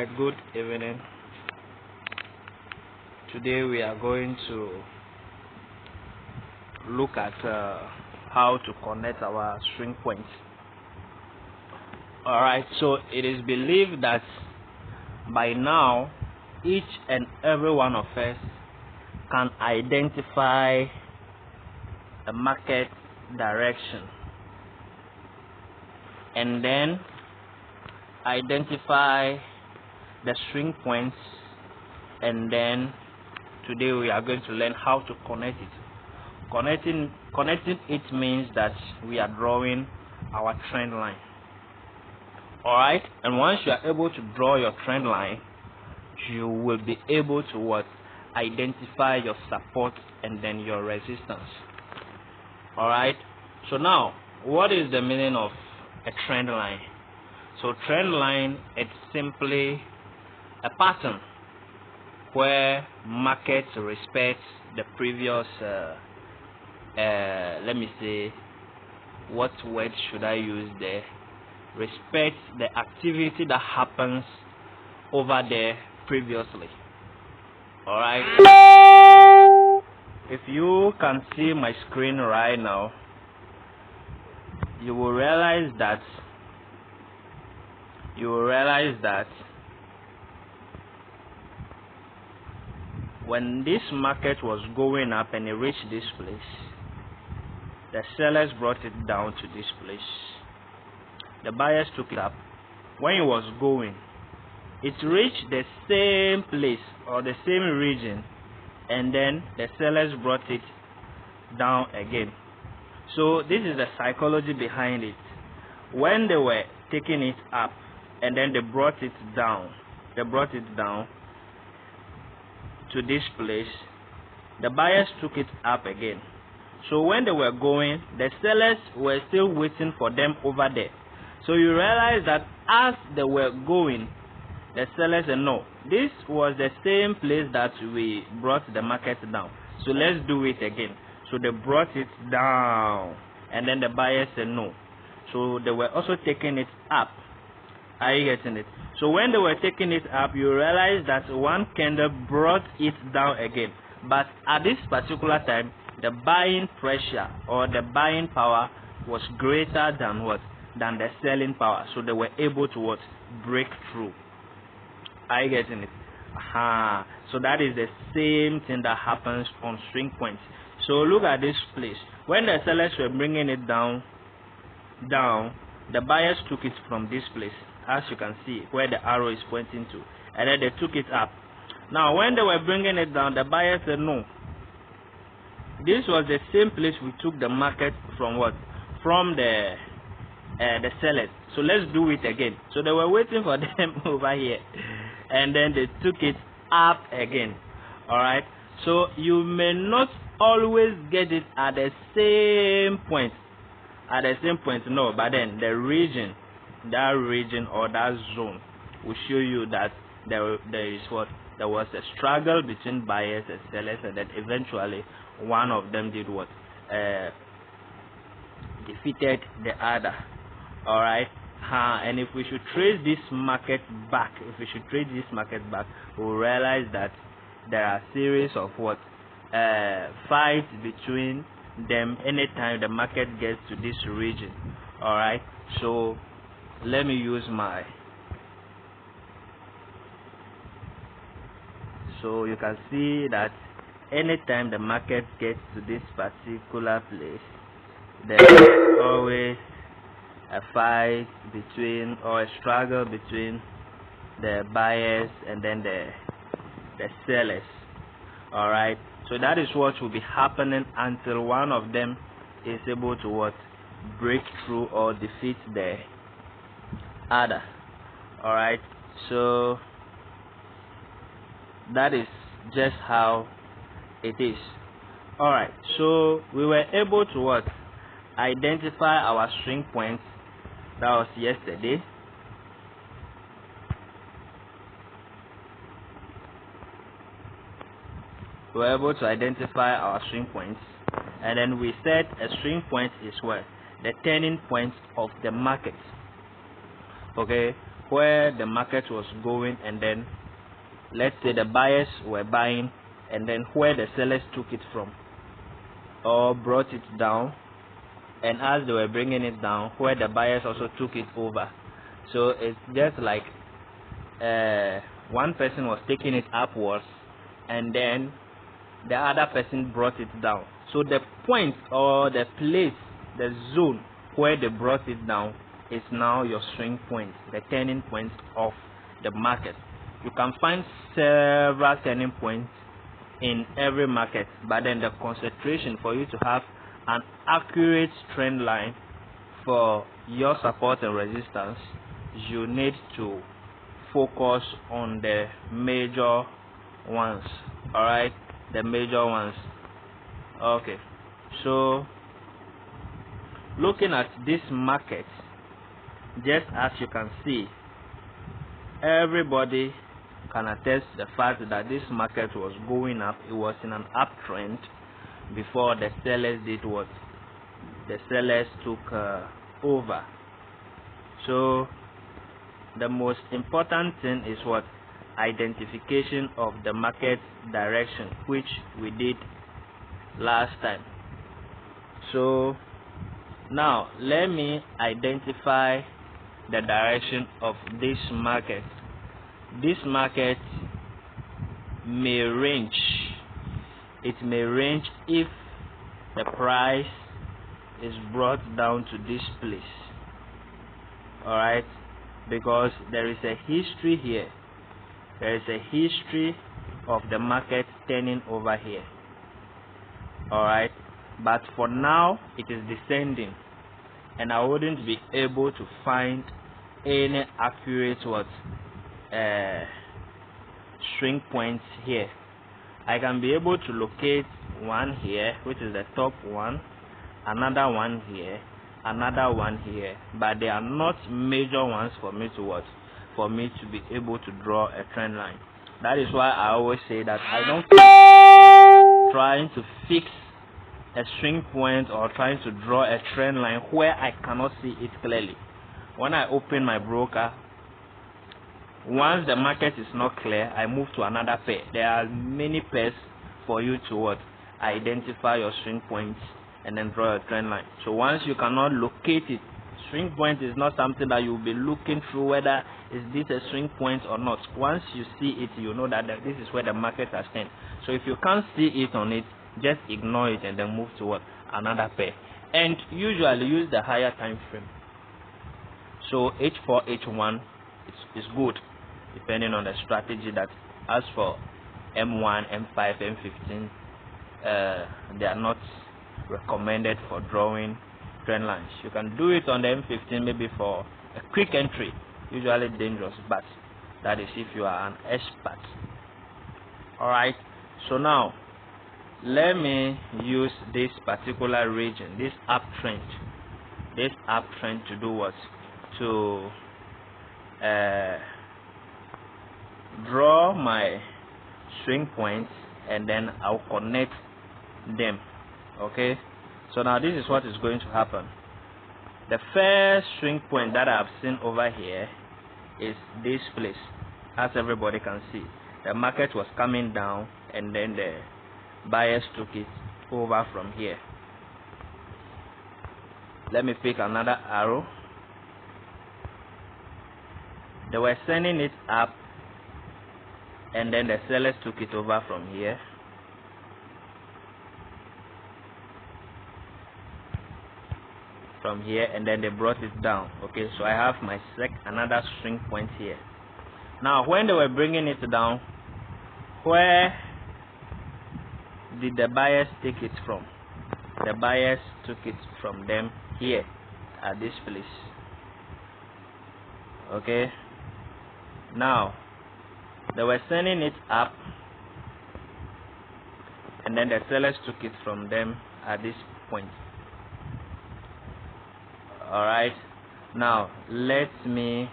Alright, good evening. Today we are going to look at how to connect our string points. Alright, so it is believed that by now each and every one of us can identify a market direction and then identify the string points, and then today we are going to learn how to connect it. Connecting it means that we are drawing our trend line. Alright, and once you are able to draw your trend line, you will be able to identify your support and then your resistance. Alright, so now what is the meaning of a trend line? So trend line, it's simply a pattern where markets respect the previous let me say, what word should I use there? Respect the activity that happens over there previously. Alright, if you can see my screen right now, you will realize that when this market was going up and it reached this place, the sellers brought it down to this place. The buyers took it up. When it was going, it reached the same place or the same region, and then the sellers brought it down again. So this is the psychology behind it. When they were taking it up and then they brought it down to this place, the buyers took it up again. So when they were going, the sellers were still waiting for them over there. So you realize that as they were going, the sellers said, no, this was the same place that we brought the market down, so let's do it again. So they brought it down, and then the buyers said no. So they were also taking it up. Are you getting it? So when they were taking it up, you realize that one candle brought it down again. But at this particular time, the buying pressure or the buying power was greater than what? Than the selling power. So they were able to what? Break through. Are you getting it? So that is the same thing that happens on swing points. So look at this place. When the sellers were bringing it down, the buyers took it from this place, as you can see where the arrow is pointing to, and then they took it up. Now when they were bringing it down, the buyers said no, this was the same place we took the market from. What? From the sellers. So let's do it again. So they were waiting for them over here, and then they took it up again. Alright, so you may not always get it at the same point. No, but then the region, that region or that zone will show you that there was a struggle between buyers and sellers, and then eventually one of them did what? Defeated the other. Alright, and if we should trace this market back, we'll realize that there are a series of fights between them anytime the market gets to this region. Alright, so let me use so you can see that anytime the market gets to this particular place, there is always a fight between, or a struggle between, the buyers and then the sellers. Alright, so that is what will be happening until one of them is able to break through or defeat the other. Alright, so that is just how it is. Alright, so we were able to identify our string points. That was yesterday. We were able to identify our string points, and then we said a string point is what? The turning point of the market. Okay, where the market was going, and then let's say the buyers were buying, and then where the sellers took it from or brought it down, and as they were bringing it down, where the buyers also took it over. So it's just like one person was taking it upwards, and then the other person brought it down. So the point or the place, the zone where they brought it down is now your swing point, the turning point of the market. You can find several turning points in every market, but then the concentration for you to have an accurate trend line for your support and resistance, you need to focus on the major ones. All right, the major ones. Okay, so looking at this market, just as you can see, everybody can attest the fact that this market was going up. It was in an uptrend before the sellers did what? The sellers took over. So the most important thing is what? Identification of the market direction, which we did last time. So now let me identify the direction of this market. This market may range. It may range if the price is brought down to this place. All right, because there is a history here. There is a history of the market turning over here. All right, but for now it is descending, and I wouldn't be able to find any accurate swing points here. I can be able to locate one here, which is the top one, another one here, another one here, but they are not major ones for me to for me to be able to draw a trend line. That is why I always say that I don't trying to fix a swing point or trying to draw a trend line where I cannot see it clearly. When I open my broker, once the market is not clear, I move to another pair. There are many pairs for you to identify your swing points and then draw a trend line. So once you cannot locate it, swing point is not something that you'll be looking through whether is this a swing point or not. Once you see it, you know that this is where the market has turned. So if you can't see it on it, just ignore it and then move to another pair. And usually use the higher time frame. So H4, H1 is good depending on the strategy. That as for M1, M5, M15, they are not recommended for drawing trend lines. You can do it on the M15 maybe for a quick entry, usually dangerous, but that is if you are an expert. Alright, so now let me use this particular region, this uptrend to do what? To draw my swing points, and then I'll connect them. Okay, so now this is what is going to happen. The first swing point that I've seen over here is this place. As everybody can see, the market was coming down, and then the buyers took it over from here. Let me pick another arrow. They were sending it up, and then the sellers took it over from here. And then they brought it down. Okay, so I have my another swing point here. Now when they were bringing it down, where did the buyers take it from? The buyers took it from them here at this place. Okay, now they were sending it up, and then the sellers took it from them at this point. Alright, now let me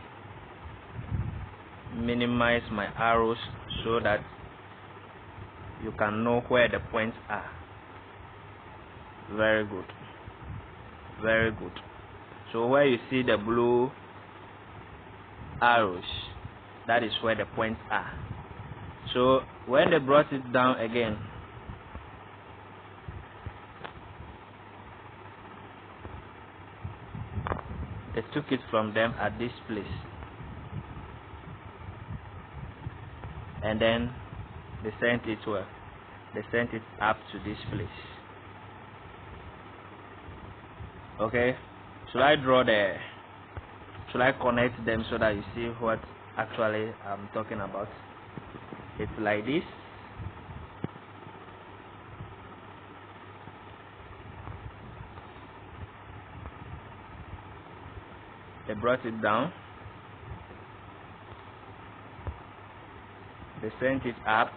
minimize my arrows so that you can know where the points are. Very good, very good. So where you see the blue arrows, that is where the points are. So when they brought it down again, they took it from them at this place, and then they sent it where? They sent it up to this place. Okay, should I connect them so that you see what actually I'm talking about? It's like this. They brought it down, they sent it up,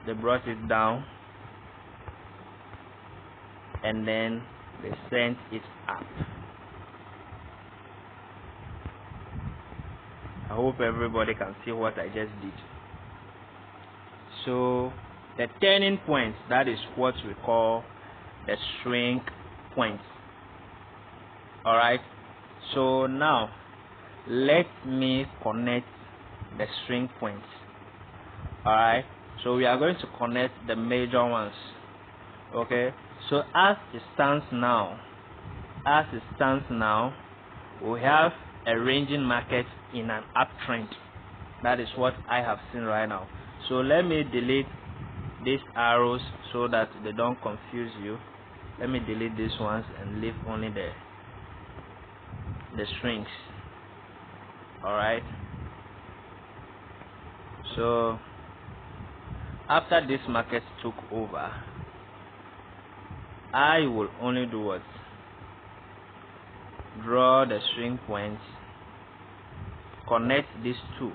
they brought it down, and then they sent it up. I hope everybody can see what I just did. So the turning point, that is what we call the shrink point. Alright, so now let me connect the shrink points. Alright, so we are going to connect the major ones. Okay, so as it stands now, we have a ranging market in an uptrend. That is what I have seen right now. So let me delete these arrows so that they don't confuse you. Let me delete these ones and leave only the strings. Alright, so after this market took over, I will only do what? Draw the string points, connect these two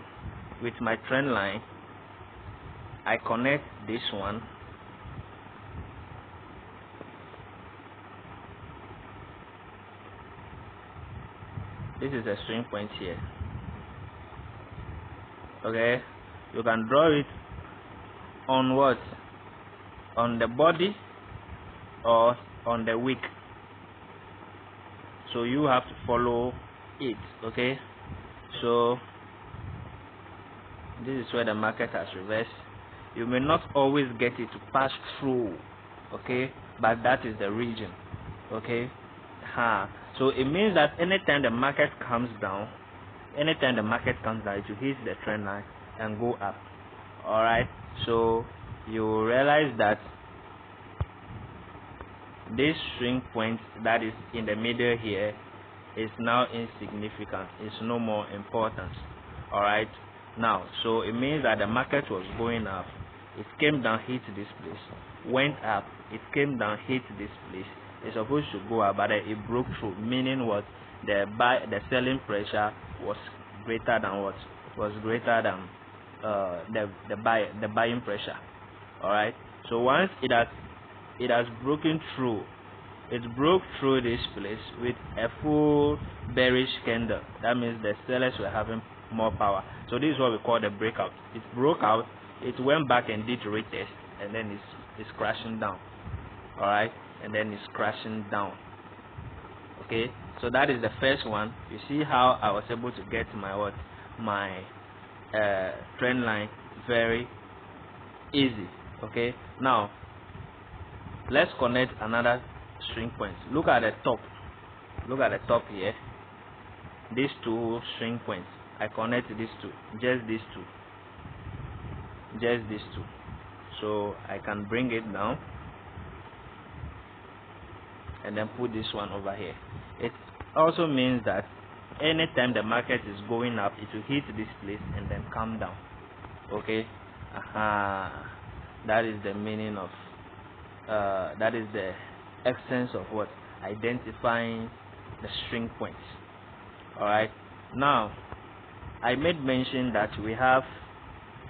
with my trend line. I connect this one, this is a string point here. Okay, you can draw it on what? On the body or on the wick. So you have to follow it. Okay, so this is where the market has reversed. You may not always get it to pass through, okay, but that is the region. Okay, so it means that anytime the market comes down, it will hit the trend line and go up. Alright, so you realize that this swing point that is in the middle here is now insignificant. It's no more important. Alright, now so it means that the market was going up, it came down, hit this place, went up, it came down, hit this place. It's supposed to go up, but it broke through, meaning what? The selling pressure was greater than what? Was greater than the buying pressure. Alright, so once it has broken through, it broke through this place with a full bearish candle. That means the sellers were having more power. So this is what we call the breakout. It broke out, it went back and did retest, and then it's crashing down. Alright, and then it's crashing down. Okay, so that is the first one. You see how I was able to get my trend line very easy. Okay, now let's connect another string point. Look at the top here, these two string points. I connect these two, just these two, so I can bring it down and then put this one over here. It also means that anytime the market is going up, it will hit this place and then come down. Okay, that is the meaning of that is the essence of what? Identifying the string points. Alright, now I made mention that we have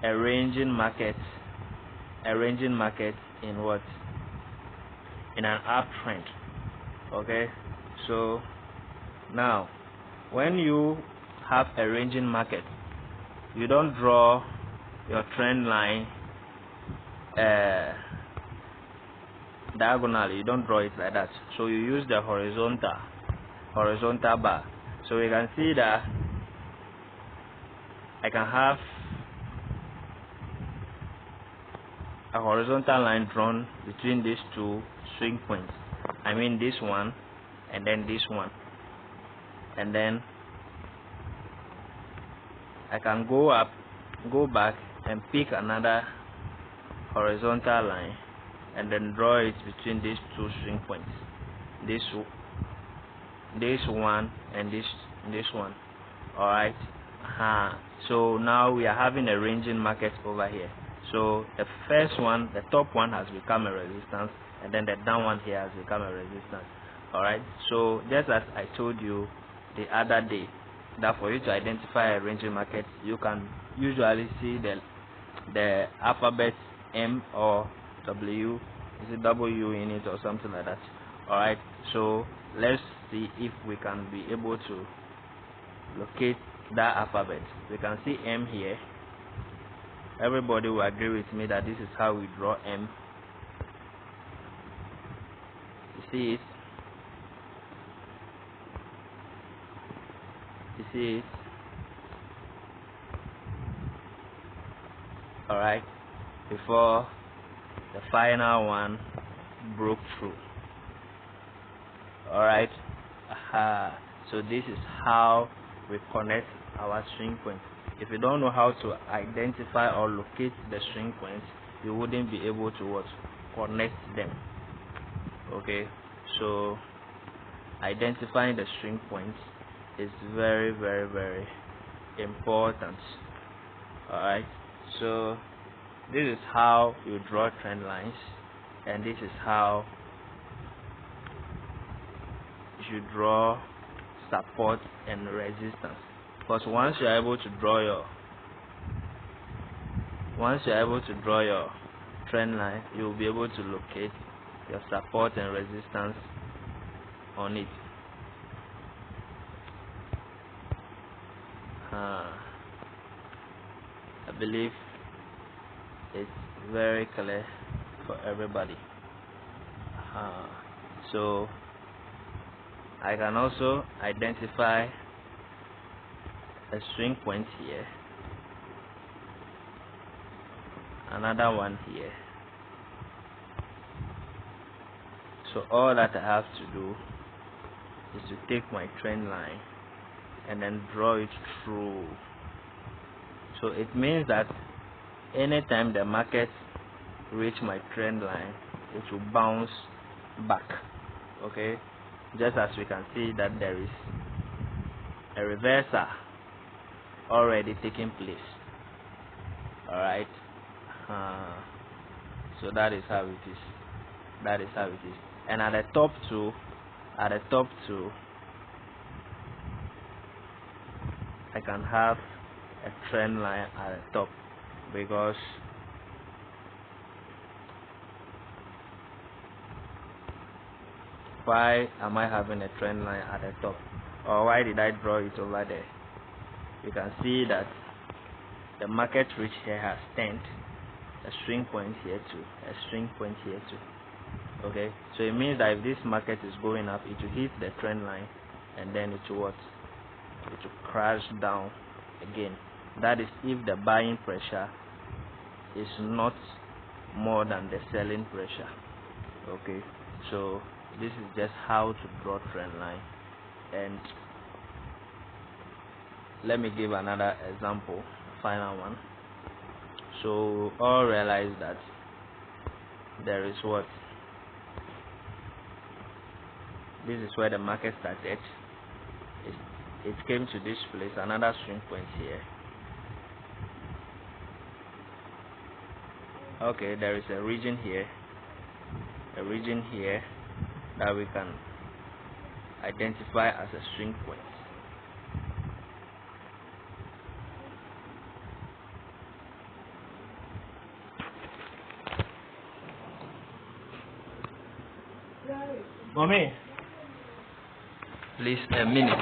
a ranging market in what? In an uptrend. Okay, so now when you have a ranging market, you don't draw your trend line diagonally. You don't draw it like that. So you use the horizontal bar. So we can see that I can have a horizontal line drawn between these two swing points. I mean this one and then this one, and then I can go up, go back and pick another horizontal line and then draw it between these two swing points, this one and this one. All right. So now we are having a ranging market over here. So the first one, the top one, has become a resistance, and then the down one here has become a resistance. All right. So just as I told you the other day, that for you to identify a ranging market, you can usually see the alphabet M or W, is it W in it or something like that. All right. So let's see if we can be able to locate that alphabet. We can see M here. Everybody will agree with me that this is how we draw M. You see it? You see it? All right. Before the final one broke through. All right. So this is how we connect our swing points. If you don't know how to identify or locate the swing points, you wouldn't be able to connect them. Okay, so identifying the swing points is very, very, very important. All right, so this is how you draw trend lines, and this is how you should draw support and resistance. Because once you're able to draw your trend line, you'll be able to locate your support and resistance on it. I believe it's very clear for everybody. So I can also identify a swing point here, another one here. So all that I have to do is to take my trend line and then draw it through. So it means that anytime the market reach my trend line, it will bounce back. Okay, just as we can see that there is a reversal already taking place. All right. So that is how it is. That is how it is. And at the top too, I can have a trend line at the top, because why am I having a trend line at the top, or why did I draw it over there? You can see that the market reach here has turned a swing point here too, a swing point here too. Okay, so it means that if this market is going up, it will hit the trend line and then it will crash down again. That is if the buying pressure is not more than the selling pressure. Okay, so this is just how to draw trend line. And let me give another example, final one. So all realize that there is this is where the market started. It came to this place, another swing point here. Okay, there is a region here that we can identify as a swing point. Mommy, please, a minute.